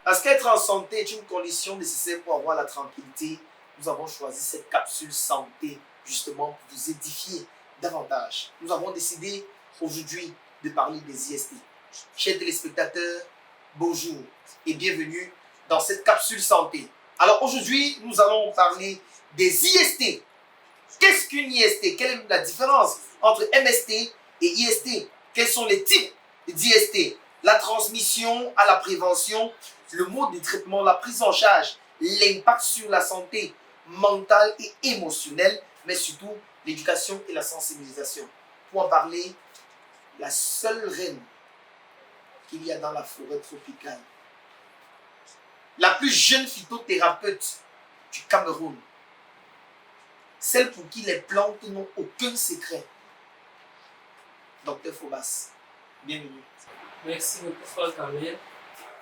Parce qu'être en santé est une condition nécessaire pour avoir la tranquillité. Nous avons choisi cette capsule santé justement pour vous édifier davantage. Nous avons décidé aujourd'hui de parler des IST. Chers téléspectateurs, bonjour et bienvenue dans cette capsule santé. Alors aujourd'hui, nous allons parler des IST. Qu'est-ce qu'une IST? Quelle est la différence entre MST et IST? Quels sont les types d'IST? La transmission à la prévention, le mode de traitement, la prise en charge, l'impact sur la santé mentale et émotionnelle, mais surtout l'éducation et la sensibilisation. Pour en parler, la seule reine qu'il y a dans la forêt tropicale, la plus jeune phytothérapeute du Cameroun, celle pour qui les plantes n'ont aucun secret, Dr Phobas. Bienvenue. Merci beaucoup, Frère Kamel.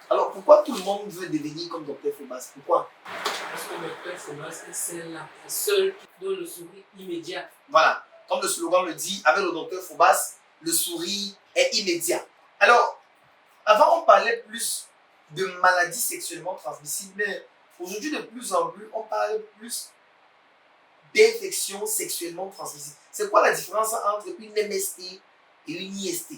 Alors, pourquoi tout le monde veut devenir comme Dr Phobas? Pourquoi? Parce que Dr Phobas est celle-là, la seule qui donne le sourire immédiat. Voilà, comme le slogan le dit, avec le Dr Phobas, le sourire est immédiat. Alors, avant, on parlait plus de maladies sexuellement transmissibles, mais aujourd'hui, de plus en plus, on parle plus d'infections sexuellement transmissibles. C'est quoi la différence entre une MST et une IST?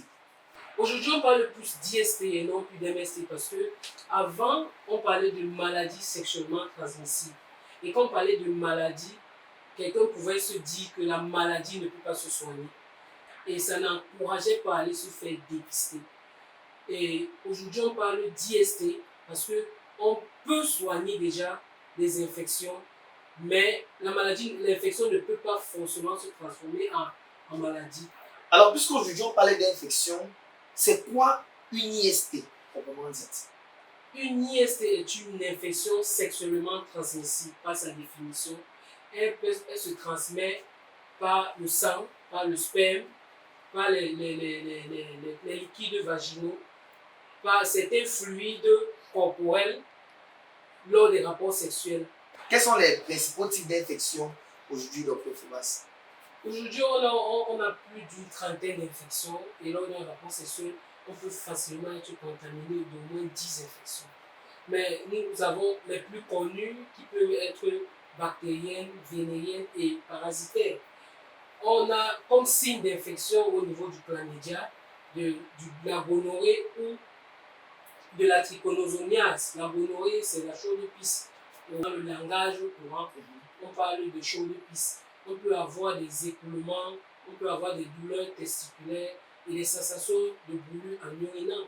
Aujourd'hui, on parle plus d'IST et non plus d'MST parce que avant, on parlait de maladies sexuellement transmissibles. Et quand on parlait de maladie, quelqu'un pouvait se dire que la maladie ne peut pas se soigner. Et ça n'encourageait pas à aller se faire dépister. Et aujourd'hui, on parle d'IST parce qu'on peut soigner déjà des infections, mais l'infection ne peut pas forcément se transformer en maladie. Alors, puisqu'aujourd'hui on parlait d'infection, c'est quoi une IST, proprement dite? Une IST est une infection sexuellement transmissible, par sa définition. Elle se transmet par le sang, par le sperme, par les liquides vaginaux, par certains fluides corporels lors des rapports sexuels. Quels sont les principaux types d'infections aujourd'hui, Dr Phobas? Aujourd'hui, on a plus d'une trentaine d'infections et lors d'un rapport sexuel, on peut facilement être contaminé d'au moins 10 infections. Mais nous avons les plus connues qui peuvent être bactériennes, vénériennes et parasitaires. On a comme signe d'infection au niveau du chlamydia, de la gonorrhée ou de la trichonosoniase. La gonorrhée, c'est la chaude pisse. Dans le langage courant, on parle de chaude pisse. On peut avoir des écoulements, on peut avoir des douleurs testiculaires et des sensations de brûlure en urinant.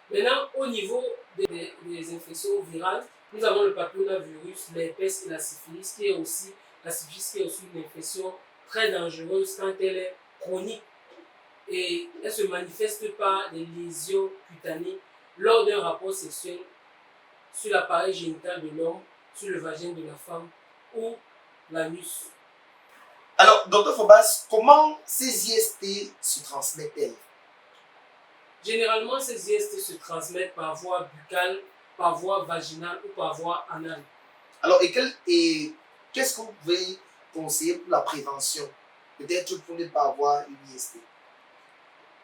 Maintenant, au niveau des infections virales, nous avons le papillomavirus, l'herpès et la syphilis, qui est aussi une infection très dangereuse quand elle est chronique. Et elle se manifeste par des lésions cutanées lors d'un rapport sexuel sur l'appareil génital de l'homme, sur le vagin de la femme ou l'anus. Alors, Dr Phobas, comment ces IST se transmettent-elles? Généralement, ces IST se transmettent par voie buccale, par voie vaginale ou par voie anale. Alors, qu'est-ce que vous pouvez conseiller pour la prévention? Peut-être pour ne pas avoir une IST.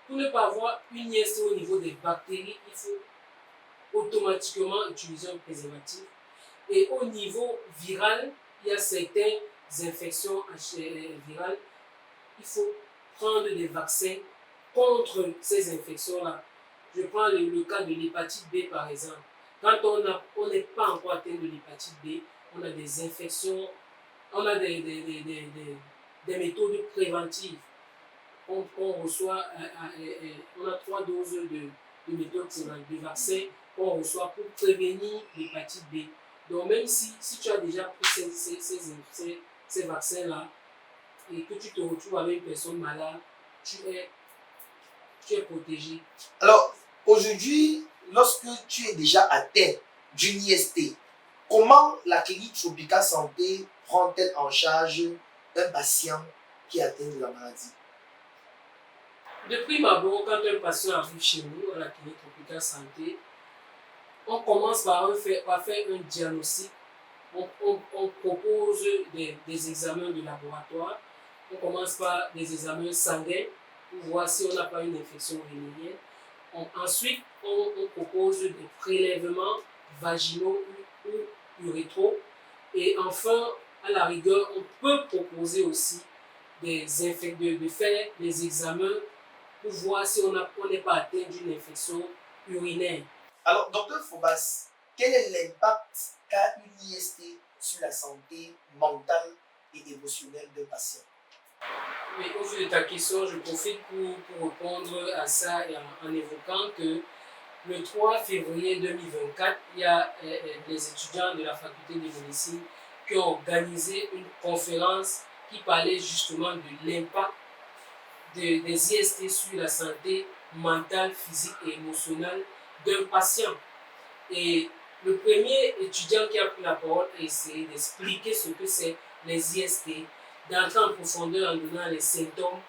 Pour ne pas avoir une IST au niveau des bactéries, il faut automatiquement utiliser un préservatif. Et au niveau viral, il y a certaines infections virales. Il faut prendre des vaccins contre ces infections-là. Je prends le cas de l'hépatite B par exemple. Quand on n'est pas encore atteint de l'hépatite B, on a des infections, on a des méthodes préventives. On reçoit, on a 3 doses de méthodes de vaccins qu'on reçoit pour prévenir l'hépatite B. Donc même si tu as déjà pris ces vaccins-là et que tu te retrouves avec une personne malade, tu es protégé. Alors, aujourd'hui, lorsque tu es déjà atteint d'une IST, comment la clinique Tropica Santé prend-elle en charge un patient qui est atteint de la maladie? De prime abord, quand un patient arrive chez nous, à la clinique Tropica Santé, on commence par faire un diagnostic. On propose des examens de laboratoire. On commence par des examens sanguins pour voir si on n'a pas une infection vénérienne. Ensuite, on propose des prélèvements vaginaux ou urétraux. Et enfin, à la rigueur, on peut proposer aussi de faire des examens pour voir si on n'est pas atteint d'une infection urinaire. Alors, docteur Phobas, quel est l'impact qu'a une IST sur la santé mentale et émotionnelle d'un patient? Oui, au vu de ta question, je profite pour répondre à ça en évoquant que le 3 février 2024, il y a les étudiants de la faculté de médecine qui ont organisé une conférence qui parlait justement de l'impact des IST sur la santé mentale, physique et émotionnelle d'un patient. Et le premier étudiant qui a pris la parole a essayé d'expliquer ce que c'est les IST, d'entrer en profondeur en donnant les symptômes.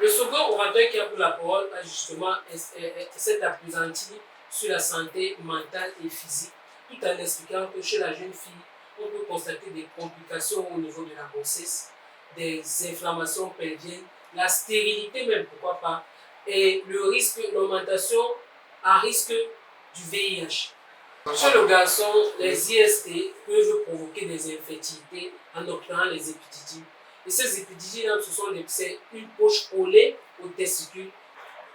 Le second orateur qui a pris la parole a justement s'est appesanti sur la santé mentale et physique, tout en expliquant que chez la jeune fille, on peut constater des complications au niveau de la grossesse, des inflammations pelviennes, la stérilité même, pourquoi pas, et l'augmentation à risque du VIH. Chez le garçon, les IST peuvent provoquer des infertilités en obtenant les épididymes. Et ces épididymes, c'est une poche collée aux testicules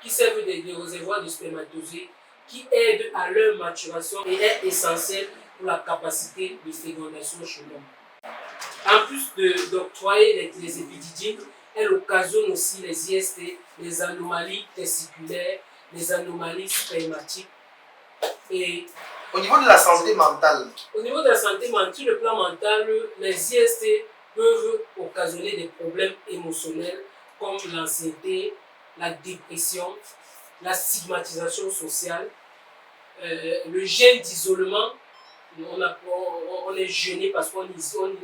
qui servent de réservoir de spermatozoïdes qui aident à leur maturation et est essentielle pour la capacité de fécondation chez l'homme. En plus d'octroyer les épididymes, elle occasionne aussi les IST, les anomalies testiculaires, les anomalies spermatiques. Et au niveau de la santé mentale, sur le plan mental, les IST peuvent occasionner des problèmes émotionnels comme l'anxiété, la dépression, la stigmatisation sociale, le gène d'isolement. On est gêné parce qu'on isole.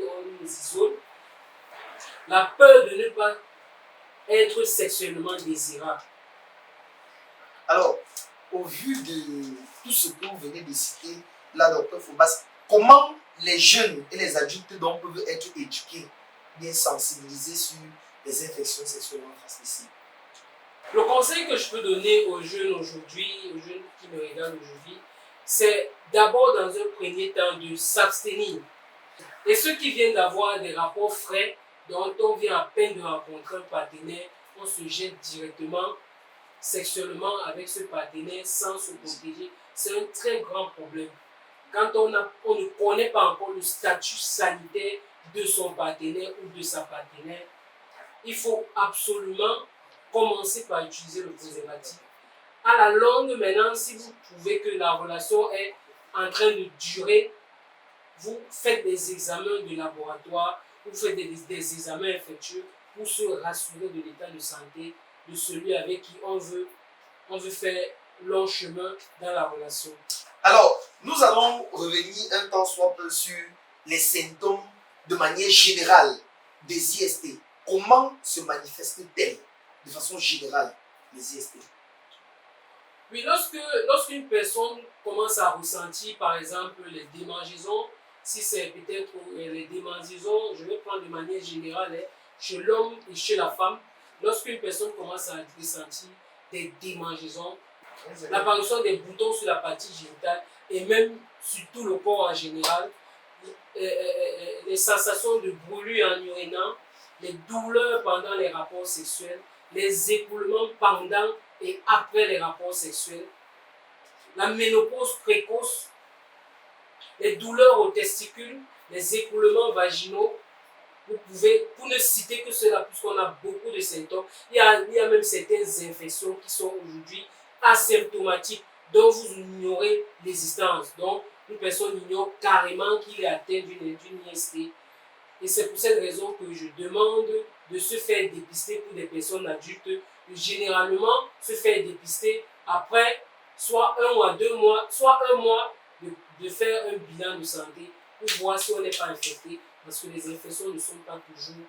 La peur de ne pas être sexuellement désirable. Alors, au vu de tout ce que vous venez de citer, là, docteur Phobas, comment les jeunes et les adultes donc peuvent être éduqués, bien sensibilisés sur les infections sexuellement transmissibles? Le conseil que je peux donner aux jeunes aujourd'hui, aux jeunes qui me regardent aujourd'hui, c'est d'abord dans un premier temps de s'abstenir. Et ceux qui viennent d'avoir des rapports frais, dont on vient à peine de rencontrer un partenaire, on se jette directement sexuellement avec ce partenaire sans se protéger, c'est un très grand problème. Quand on ne connaît pas encore le statut sanitaire de son partenaire ou de sa partenaire, il faut absolument commencer par utiliser le préservatif. À la longue, maintenant, si vous trouvez que la relation est en train de durer, vous faites des examens de laboratoire, vous faites des examens infectieux pour se rassurer de l'état de santé de celui avec qui on veut faire long chemin dans la relation. Alors, nous allons revenir un temps soit peu sur les symptômes de manière générale des IST. Comment se manifestent-elles de façon générale, les IST? Oui, lorsqu'une personne commence à ressentir, par exemple, les démangeaisons, si c'est peut-être les démangeaisons, je vais prendre de manière générale, chez l'homme et chez la femme, lorsqu'une personne commence à ressentir des démangeaisons, l'apparition des boutons sur la partie génitale et même sur tout le corps en général, les sensations de brûlure en urinant, les douleurs pendant les rapports sexuels, les écoulements pendant et après les rapports sexuels, la ménopause précoce, les douleurs aux testicules, les écoulements vaginaux. Vous pouvez, pour ne citer que cela, puisqu'on a beaucoup de symptômes, il y a même certaines infections qui sont aujourd'hui asymptomatiques, dont vous ignorez l'existence. Donc, une personne ignore carrément qu'il est atteint d'une IST. Et c'est pour cette raison que je demande de se faire dépister pour des personnes adultes. Généralement, se faire dépister après soit 1 ou 2 mois, soit 1 mois de faire un bilan de santé pour voir si on n'est pas infecté, parce que les infections ne sont pas toujours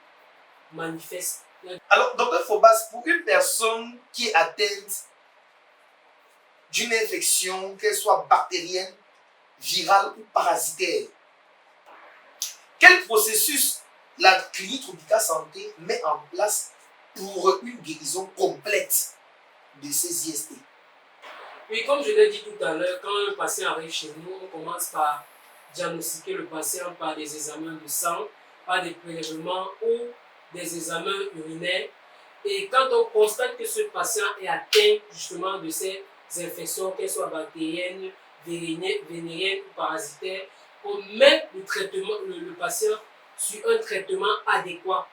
manifestes. Alors, docteur Phobas, pour une personne qui est atteinte d'une infection, qu'elle soit bactérienne, virale ou parasitaire, quel processus la clinique Tropica Santé met en place pour une guérison complète de ces IST? Oui, comme je l'ai dit tout à l'heure, quand un patient arrive chez nous, on commence par diagnostiquer le patient par des examens de sang, par des prélèvements ou des examens urinaires. Et quand on constate que ce patient est atteint justement de ces infections, qu'elles soient bactériennes, vénériennes ou parasitaires, on met le patient sur un traitement adéquat.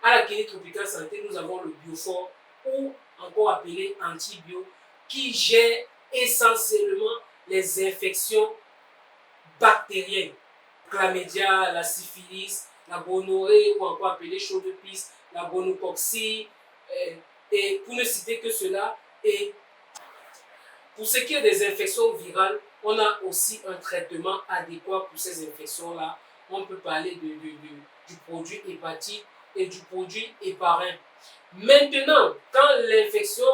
À la clinique Tropical Santé, nous avons le Biofort, ou encore appelé Antibio, qui gère essentiellement les infections bactériennes. Chlamydia, la syphilis, la gonorrhée, ou encore appelée chaude-pisse, la gonococcie, et pour ne citer que cela. Et pour ce qui est des infections virales, on a aussi un traitement adéquat pour ces infections-là. On peut parler du produit hépatite et du produit héparin. Maintenant, quand l'infection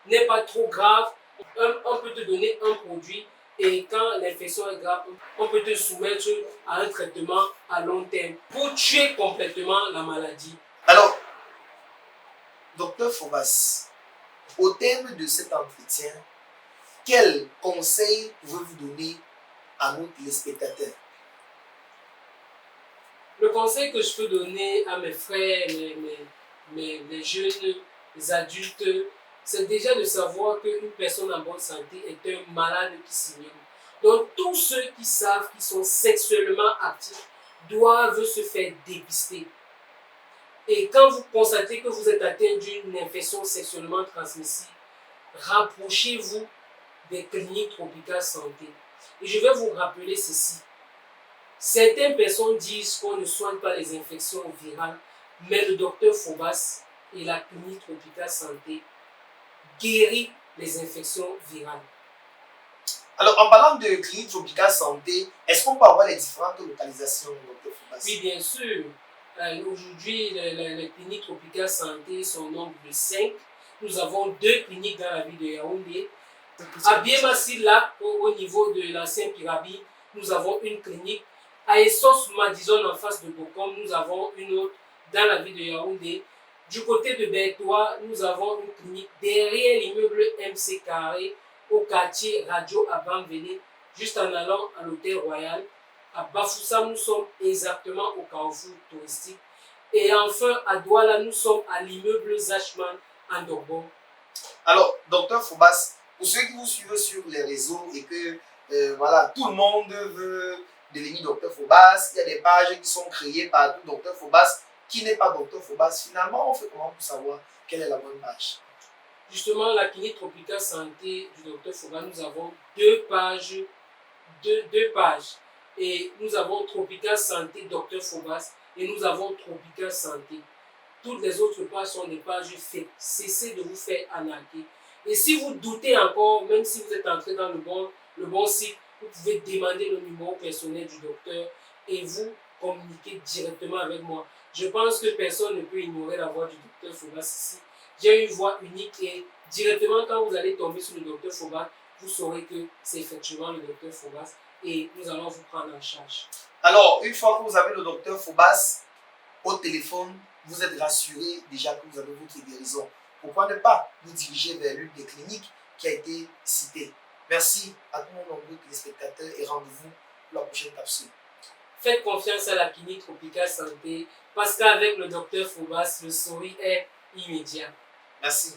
n'est pas trop grave, on peut te donner un produit, et quand l'infection est grave, on peut te soumettre à un traitement à long terme pour tuer complètement la maladie. Alors, docteur Phobas, au terme de cet entretien, quels conseils pouvez-vous donner à nos téléspectateurs? Le conseil que je peux donner à mes frères, les jeunes, les adultes, c'est déjà de savoir qu'une personne en bonne santé est un malade qui s'ignore. Donc, tous ceux qui savent qu'ils sont sexuellement actifs doivent se faire dépister. Et quand vous constatez que vous êtes atteint d'une infection sexuellement transmissible, rapprochez-vous des cliniques Tropical Santé. Et je vais vous rappeler ceci. Certaines personnes disent qu'on ne soigne pas les infections virales, mais le docteur Phobas et la clinique Tropical Santé guérit les infections virales. Alors, en parlant de clinique Tropical Santé, est-ce qu'on peut avoir les différentes localisations, docteur Phobas? Oui, bien sûr. Aujourd'hui, les cliniques Tropical Santé sont au nombre de 5. Nous avons 2 cliniques dans la ville de Yaoundé. À Biémassi-Lac, au niveau de l'ancien Pirabi, nous avons une clinique. À Essos-Madison, en face de Bokom, nous avons une autre dans la ville de Yaoundé. Du côté de Bertois, nous avons une clinique derrière l'immeuble MC Carré, au quartier Radio à Bamvélé, juste en allant à l'hôtel Royal. À Bafoussa, nous sommes exactement au carrefour touristique. Et enfin, à Douala, nous sommes à l'immeuble Zachman en Dorgon. Alors, docteur Phobas, pour ceux qui vous suivent sur les réseaux et que voilà, tout le monde veut devenir docteur Phobas, il y a des pages qui sont créées par tout docteur Phobas qui n'est pas docteur Phobas. Finalement, on fait comment pour savoir quelle est la bonne page? Justement, la clinique Tropical Santé du docteur Phobas, nous avons 2 pages. Deux pages. Et nous avons Tropical Santé Docteur Phobas et nous avons Tropical Santé. Toutes les autres pages sont des pages faites. Cessez de vous faire arnaquer. Et si vous doutez encore, même si vous êtes entré dans le bon site, vous pouvez demander le numéro personnel du docteur et vous communiquer directement avec moi. Je pense que personne ne peut ignorer la voix du docteur Phobas ici. J'ai une voix unique et directement quand vous allez tomber sur le docteur Phobas, vous saurez que c'est effectivement le docteur Phobas et nous allons vous prendre en charge. Alors, une fois que vous avez le docteur Phobas au téléphone, vous êtes rassuré déjà que vous avez votre guérison. Pourquoi ne pas vous diriger vers l'une des cliniques qui a été citée? Merci à tous nos nombreux téléspectateurs et rendez-vous pour la prochaine capsule. Faites confiance à la clinique Tropical Santé parce qu'avec le docteur Phobas, le sourire est immédiat. Merci.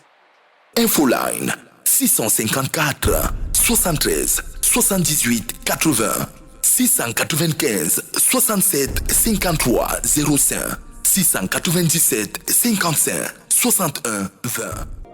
Infoline 654 73 78 80 695 67 53 05 697 55 61 20.